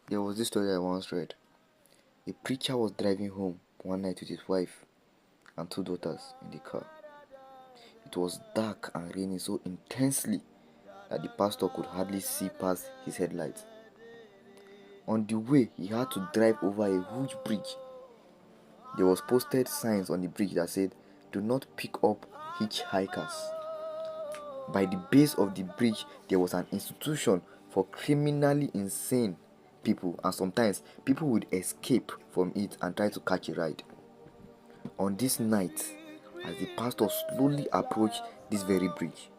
There was this story I once read. A preacher was driving home one night with his wife and two daughters in the car. It was dark and raining so intensely that the pastor could hardly see past his headlights. On the way, he had to drive over a huge bridge. There was posted signs on the bridge that said, "Do not pick up hitchhikers." By the base of the bridge, there was an institution for criminally insane people, and sometimes people would escape from it and try to catch a ride. On this night, as the pastor slowly approached this very bridge,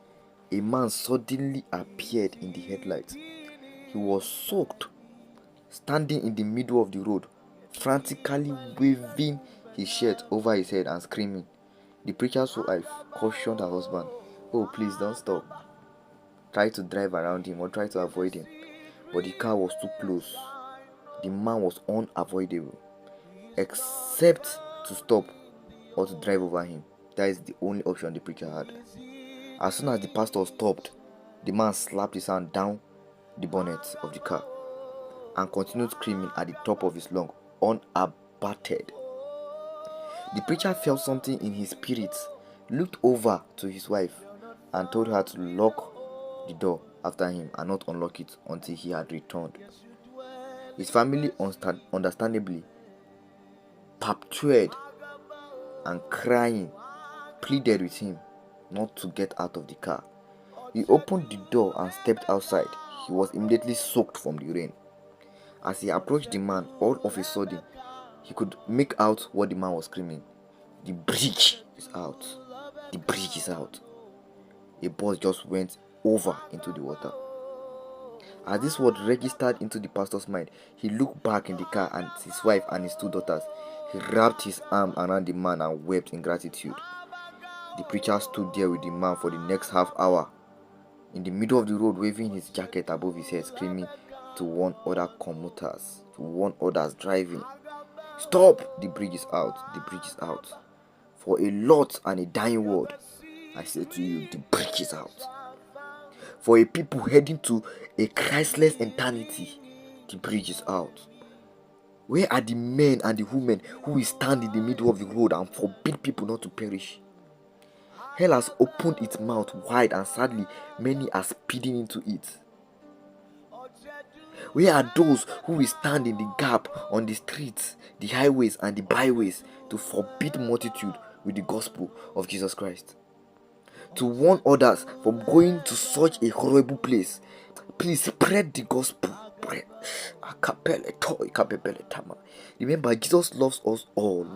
a man suddenly appeared in the headlights. He was soaked, standing in the middle of the road, frantically waving his shirt over his head and screaming. The preacher's wife cautioned her husband, "Oh, please don't stop. Try to drive around him or try to avoid him." But the car was too close. The man was unavoidable, except to stop or to drive over him. That is the only option the preacher had. As soon as the pastor stopped, the man slapped his hand down the bonnet of the car and continued screaming at the top of his lungs, unabated. The preacher felt something in his spirit, looked over to his wife, and told her to lock the door after him and not unlock it until he had returned. His family, understandably, perpetuated and crying, pleaded with him not to get out of the car. He opened the door and stepped outside. He was immediately soaked from the rain. As he approached the man, all of a sudden, he could make out what the man was screaming. "The bridge is out. The bridge is out." A bus just went over into the water. As this word registered into the pastor's mind, he looked back in the car at his wife and his two daughters. He wrapped his arm around the man and wept in gratitude. The preacher stood there with the man for the next half hour, in the middle of the road, waving his jacket above his head, screaming to warn other commuters, to warn others driving, "Stop! The bridge is out. The bridge is out. For a lot and a dying world, I say to you, the bridge is out. For a people heading to a Christless eternity, the bridge is out. Where are the men and the women who will stand in the middle of the road and forbid people not to perish? Hell has opened its mouth wide, and sadly, many are speeding into it. Where are those who will stand in the gap on the streets, the highways, and the byways to forbid multitude with the gospel of Jesus Christ? To warn others from going to such a horrible place. Please spread the gospel. Remember, Jesus loves us all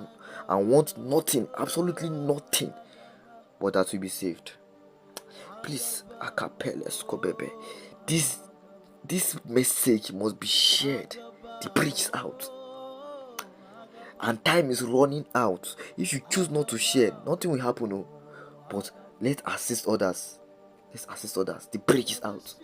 and wants nothing, absolutely nothing, but that we be saved. Please, this message must be shared. The bridge is out, and time is running out. If you choose not to share, nothing will happen. But let's assist others. The bridge is out.